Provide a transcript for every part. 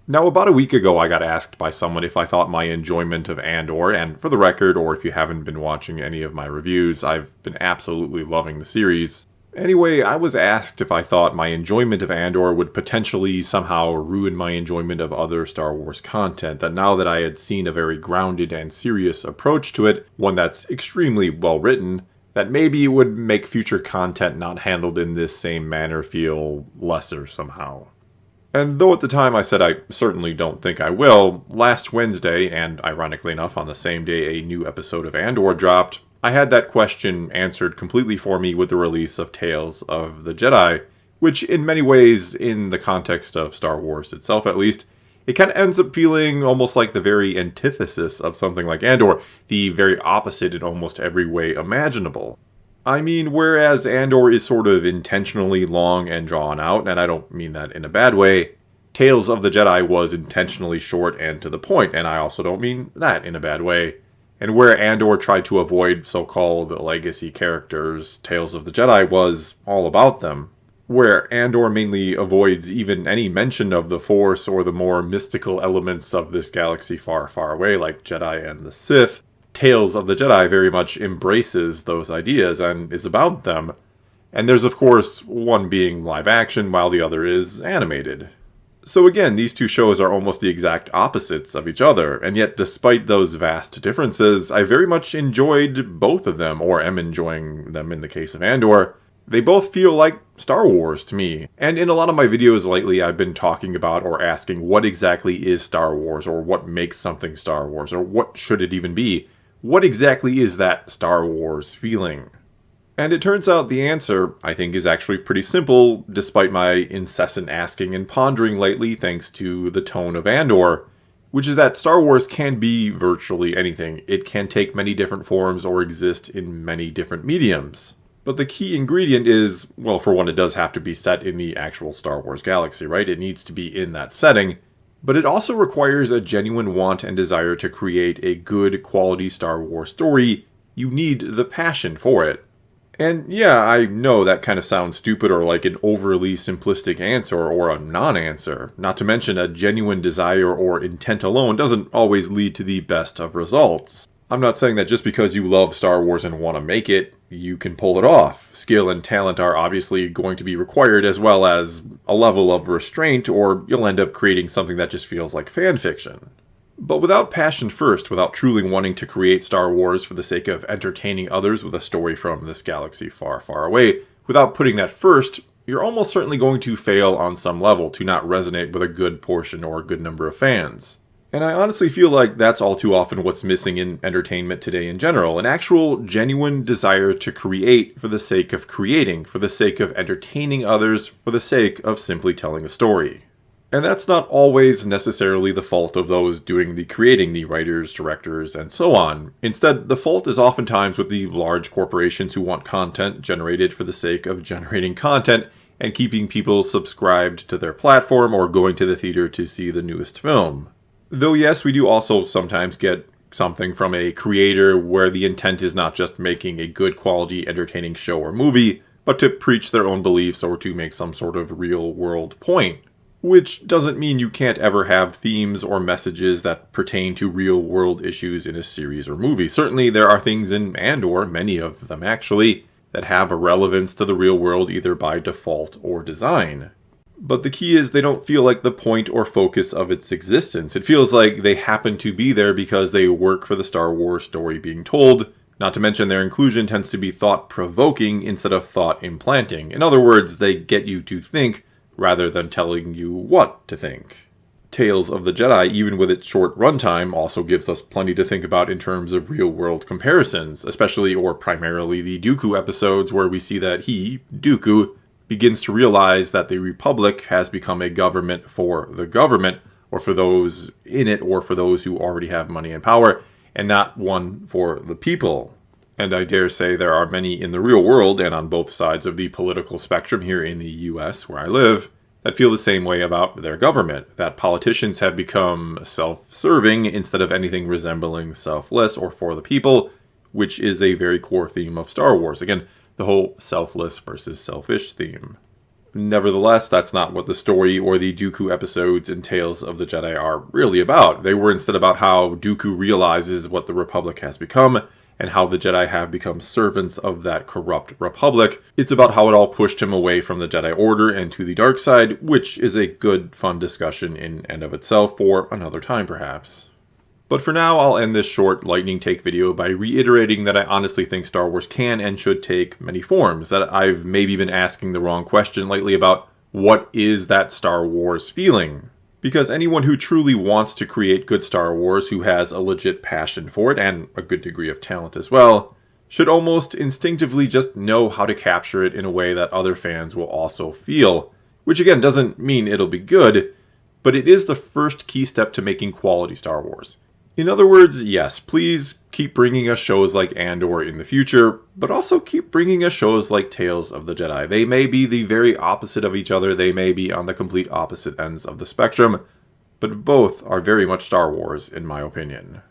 Now, about a week ago, I got asked by someone if I thought my enjoyment of Andor, and for the record, or if you haven't been watching any of my reviews, I've been absolutely loving the series. Anyway, I was asked if I thought my enjoyment of Andor would potentially somehow ruin my enjoyment of other Star Wars content, that now that I had seen a very grounded and serious approach to it, one that's extremely well written, that maybe it would make future content not handled in this same manner feel lesser somehow. And though at the time I said I certainly don't think I will, last Wednesday, and ironically enough on the same day a new episode of Andor dropped, I had that question answered completely for me with the release of Tales of the Jedi, which in many ways, in the context of Star Wars itself at least, it kind of ends up feeling almost like the very antithesis of something like Andor, the very opposite in almost every way imaginable. I mean, whereas Andor is sort of intentionally long and drawn out, and I don't mean that in a bad way, Tales of the Jedi was intentionally short and to the point, and I also don't mean that in a bad way. And where Andor tried to avoid so-called legacy characters, Tales of the Jedi was all about them. Where Andor mainly avoids even any mention of the Force or the more mystical elements of this galaxy far, far away, like Jedi and the Sith, Tales of the Jedi very much embraces those ideas and is about them. And there's of course one being live action while the other is animated. So again, these two shows are almost the exact opposites of each other, and yet despite those vast differences, I very much enjoyed both of them, or am enjoying them in the case of Andor. They both feel like Star Wars to me, and in a lot of my videos lately I've been talking about or asking what exactly is Star Wars, or what makes something Star Wars, or what should it even be? What exactly is that Star Wars feeling? And it turns out the answer, I think, is actually pretty simple, despite my incessant asking and pondering lately thanks to the tone of Andor, which is that Star Wars can be virtually anything. It can take many different forms or exist in many different mediums. But the key ingredient is, well, for one, it does have to be set in the actual Star Wars galaxy, right? It needs to be in that setting. But it also requires a genuine want and desire to create a good quality Star Wars story. You need the passion for it. And yeah, I know that kind of sounds stupid or like an overly simplistic answer or a non-answer. Not to mention a genuine desire or intent alone doesn't always lead to the best of results. I'm not saying that just because you love Star Wars and want to make it, you can pull it off. Skill and talent are obviously going to be required, as well as a level of restraint, or you'll end up creating something that just feels like fan fiction. But without passion first, without truly wanting to create Star Wars for the sake of entertaining others with a story from this galaxy far, far away, without putting that first, you're almost certainly going to fail on some level, to not resonate with a good portion or a good number of fans. And I honestly feel like that's all too often what's missing in entertainment today in general, an actual genuine desire to create for the sake of creating, for the sake of entertaining others, for the sake of simply telling a story. And that's not always necessarily the fault of those doing the creating, the writers, directors, and so on. Instead, the fault is oftentimes with the large corporations who want content generated for the sake of generating content and keeping people subscribed to their platform or going to the theater to see the newest film. Though yes, we do also sometimes get something from a creator where the intent is not just making a good quality entertaining show or movie, but to preach their own beliefs or to make some sort of real world point. Which doesn't mean you can't ever have themes or messages that pertain to real-world issues in a series or movie. Certainly there are things in Andor, many of them actually, that have a relevance to the real world either by default or design. But the key is they don't feel like the point or focus of its existence. It feels like they happen to be there because they work for the Star Wars story being told, not to mention their inclusion tends to be thought-provoking instead of thought-implanting. In other words, they get you to think, rather than telling you what to think. Tales of the Jedi, even with its short runtime, also gives us plenty to think about in terms of real-world comparisons, especially or primarily the Dooku episodes where we see that he, Dooku, begins to realize that the Republic has become a government for the government, or for those in it, or for those who already have money and power, and not one for the people. And I dare say there are many in the real world, and on both sides of the political spectrum here in the US, where I live, that feel the same way about their government, that politicians have become self-serving instead of anything resembling selfless or for the people, which is a very core theme of Star Wars. Again, the whole selfless versus selfish theme. Nevertheless, that's not what the story or the Dooku episodes in Tales of the Jedi are really about. They were instead about how Dooku realizes what the Republic has become, and how the Jedi have become servants of that corrupt Republic. It's about how it all pushed him away from the Jedi Order and to the dark side, which is a good, fun discussion in and of itself for another time, perhaps. But for now, I'll end this short lightning take video by reiterating that I honestly think Star Wars can and should take many forms, that I've maybe been asking the wrong question lately about what is that Star Wars feeling? Because anyone who truly wants to create good Star Wars, who has a legit passion for it, and a good degree of talent as well, should almost instinctively just know how to capture it in a way that other fans will also feel. Which again doesn't mean it'll be good, but it is the first key step to making quality Star Wars. In other words, yes, please keep bringing us shows like Andor in the future, but also keep bringing us shows like Tales of the Jedi. They may be the very opposite of each other, they may be on the complete opposite ends of the spectrum, but both are very much Star Wars, in my opinion.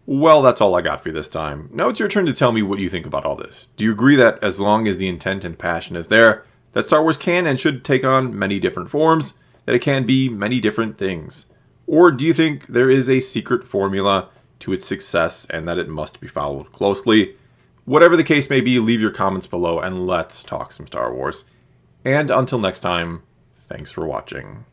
Well, that's all I got for you this time. Now it's your turn to tell me what you think about all this. Do you agree that as long as the intent and passion is there, that Star Wars can and should take on many different forms, that it can be many different things? Or do you think there is a secret formula to its success and that it must be followed closely? Whatever the case may be, leave your comments below and let's talk some Star Wars. And until next time, thanks for watching.